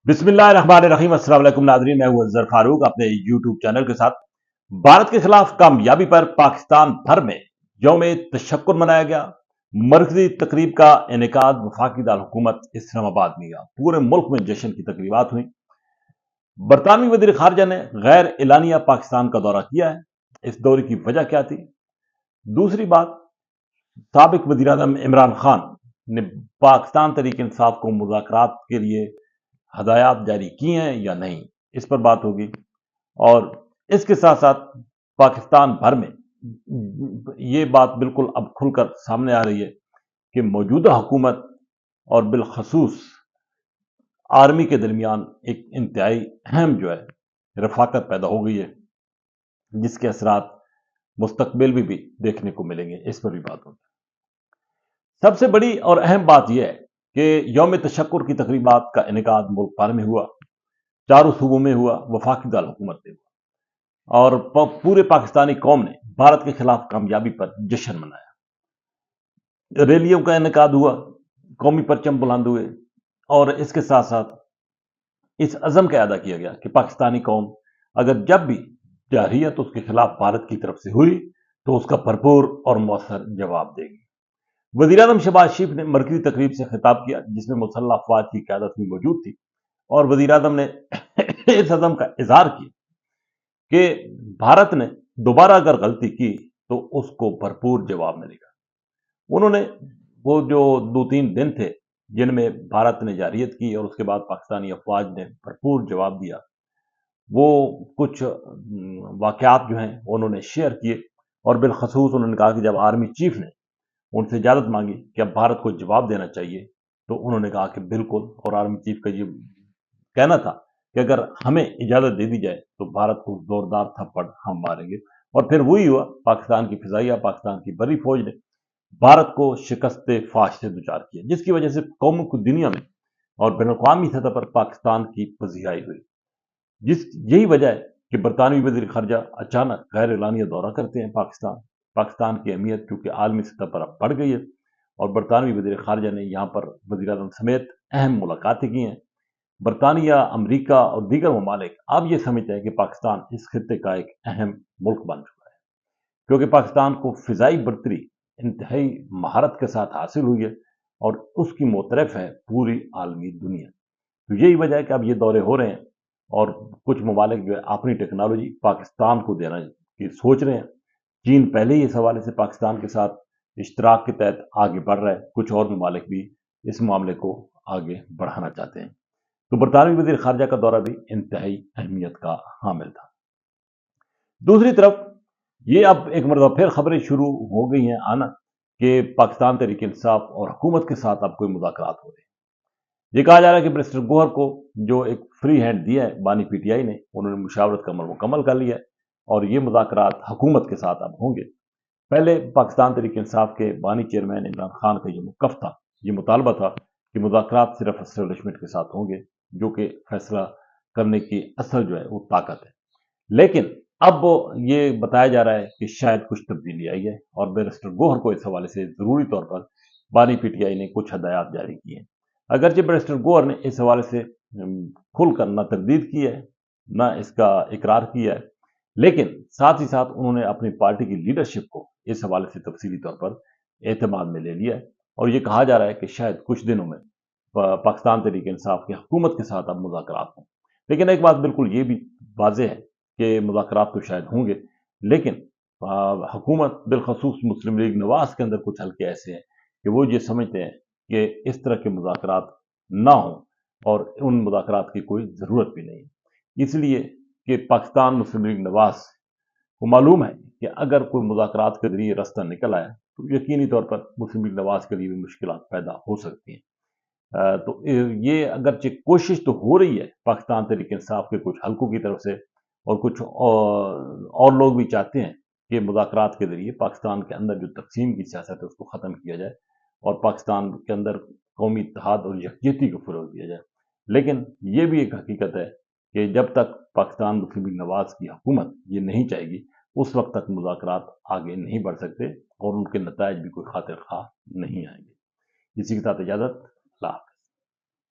बिस्मिल्लाहिर्रहमानिर्रहीम। अस्सलाम वालेकुम नाज़रीन, मैं हूं अज़हर फारूक अपने यूट्यूब चैनल के साथ। भारत के खिलाफ कामयाबी पर पाकिस्तान भर में यौम तशक्कुर मनाया गया। मरकजी तकरीब का इनेकाद वफाकी दारकूमत इस्लामाबाद में हुआ। पूरे मुल्क में जश्न की तकरीबात हुई। बरतानवी वज़ीर खारजा ने गैर एलानिया पाकिस्तान का दौरा किया है। इस दौरे की वजह क्या थी? दूसरी बात, साबिक वज़ीर आज़म इमरान खान ने पाकिस्तान तहरीक इंसाफ को मुज़ाकरात के लिए हदायत जारी की हैं या नहीं, इस पर बात होगी। और इसके साथ साथ पाकिस्तान भर में ये बात बिल्कुल अब खुलकर सामने आ रही है कि मौजूदा हुकूमत और बिलखसूस आर्मी के दरमियान एक इंतहाई अहम जो है रफाकत पैदा हो गई है, जिसके असरात मुस्तकबिल में भी देखने को मिलेंगे। इस पर भी बात होगी। सबसे बड़ी और अहम बात यह है कि यौम तशक्कुर की तकरीबात का इनेकाद मुल्क भर में हुआ, चारों सूबों में हुआ, वफाकी दार हुकूमत में हुआ। और पूरे पाकिस्तानी कौम ने भारत के खिलाफ कामयाबी पर जश्न मनाया। रैलियों का इनेकाद हुआ, कौमी परचम बुलंद हुए, और इसके साथ साथ इस अज़म का अदा किया गया कि पाकिस्तानी कौम अगर जब भी जारहियत उसके खिलाफ भारत की तरफ से हुई तो उसका भरपूर और मौसर जवाब देगी। वज़ीर आज़म शहबाज शरीफ ने मरकजी तकरीब से खिताब किया, जिसमें मुसल्लह अफवाज की क़यादत भी मौजूद थी, और वज़ीर आज़म ने इस अज़म का इजहार किया कि भारत ने दोबारा अगर गलती की तो उसको भरपूर जवाब मिलेगा। उन्होंने वो जो 2-3 दिन थे जिनमें भारत ने जारहियत की और उसके बाद पाकिस्तानी अफवाज ने भरपूर जवाब दिया, वो कुछ वाक़यात जो हैं उन्होंने शेयर किए। और बिलखसूस उन्होंने कहा कि जब आर्मी चीफ ने उनसे इजाज़त मांगी कि अब भारत को जवाब देना चाहिए, तो उन्होंने कहा कि बिल्कुल। और आर्मी चीफ का ये कहना था कि अगर हमें इजाज़त दे दी जाए तो भारत को जोरदार थप्पड़ हम मारेंगे। और फिर वही हुआ, पाकिस्तान की फिजाइया, पाकिस्तान की बड़ी फौज ने भारत को शिकस्त फाश से दुचार किया, जिसकी वजह से कौमों की दुनिया में और बैनुल-अक़वामी सतह पर पाकिस्तान की पज़ियाई हुई। यही वजह है कि बरतानवी वज़ीर ख़ारजा अचानक गैर एलानिया दौरा करते हैं पाकिस्तान। पाकिस्तान की अहमियत चूंकि आलमी सतह पर अब बढ़ गई है, और बरतानवी वज़ीर ख़ारजा ने यहाँ पर वज़ीर आज़म समेत अहम मुलाकातें की हैं। बरतानिया, अमरीका और दीगर ममालिक अब ये समझते हैं कि पाकिस्तान इस खित्ते का एक अहम मुल्क बन चुका है, क्योंकि पाकिस्तान को फ़िज़ाई बर्तरी इंतहाई महारत के साथ हासिल हुई है और उसकी मोतरफ है पूरी आलमी दुनिया। तो यही वजह है कि अब ये दौरे हो रहे हैं, और कुछ ममालिक जो है अपनी टेक्नोलॉजी पाकिस्तान को देना की सोच रहे हैं। चीन पहले ही इस हवाले से पाकिस्तान के साथ इश्तराक के तहत आगे बढ़ रहा है। कुछ और ममालिक भी इस मामले को आगे बढ़ाना चाहते हैं। तो बरतानवी वज़ीर ख़ारजा का दौरा भी इंतहाई अहमियत का हामिल था। दूसरी तरफ ये अब एक मरतबा फिर खबरें शुरू हो गई हैं आना कि पाकिस्तान तहरीक इंसाफ और हुकूमत के साथ अब कोई मुज़ाकरात हो रहे हैं। ये कहा जा रहा है कि बैरिस्टर गोहर को जो एक फ्री हैंड दिया है बानी पीटीआई ने, उन्होंने मुशावरत का अमल मुकम्मल कर लिया है, और ये मुज़ाकरात हुकूमत के साथ अब होंगे। पहले पाकिस्तान तहरीक इंसाफ के बानी चेयरमैन इमरान खान का ये मौक़िफ़ था, ये मुतालबा था कि मुज़ाकरात सिर्फ एस्टेब्लिशमेंट के साथ होंगे, जो कि फैसला करने की असल जो है वो ताकत है। लेकिन अब ये बताया जा रहा है कि शायद कुछ तब्दीली आई है, और बैरिस्टर गोहर को इस हवाले से ज़रूरी तौर पर बानी पीटीआई ने कुछ हदायत जारी की हैं। अगरचे बैरिस्टर गोहर ने इस हवाले से खुलकर ना तरदीद की है, ना इसका इकरार किया है, लेकिन साथ ही साथ उन्होंने अपनी पार्टी की लीडरशिप को इस हवाले से तफसीली तौर पर एतमाद में ले लिया है। और ये कहा जा रहा है कि शायद कुछ दिनों में पाकिस्तान तहरीक इंसाफ की हुकूमत के साथ अब मुज़ाकरात हों। लेकिन एक बात बिल्कुल ये भी वाज़ेह है कि मुज़ाकरात तो शायद होंगे, लेकिन हुकूमत बिलखसूस मुस्लिम लीग नवाज़ के अंदर कुछ हल्के ऐसे हैं कि वो ये समझते हैं कि इस तरह के मुज़ाकरात ना हों, और उन मुज़ाकरात की कोई ज़रूरत भी नहीं। इसलिए कि पाकिस्तान मुस्लिम लीग नवाज़ को मालूम है कि अगर कोई मुज़ाकरात के ज़रिए रास्ता निकल आया तो यकीनी तौर पर मुस्लिम लीग नवाज़ के लिए भी मुश्किलात पैदा हो सकती हैं। तो ये अगरचे कोशिश तो हो रही है पाकिस्तान तहरीक इंसाफ के कुछ हलकों की तरफ से, और कुछ और लोग भी चाहते हैं कि मुज़ाकरात के ज़रिए पाकिस्तान के अंदर जो तक़सीम की सियासत है उसको ख़त्म किया जाए, और पाकिस्तान के अंदर कौमी इत्तेहाद और यकजहती को फ़रोग़ दिया जाए। लेकिन ये भी एक हकीकत है कि जब तक पाकिस्तान मुस्लिम लीग नवाज़ की हुकूमत ये नहीं चाहेगी, उस वक्त तक मुज़ाकरात आगे नहीं बढ़ सकते, और उनके नताइज भी कोई खातिर ख़्वाह नहीं आएंगे। इसी के साथ इजाज़त।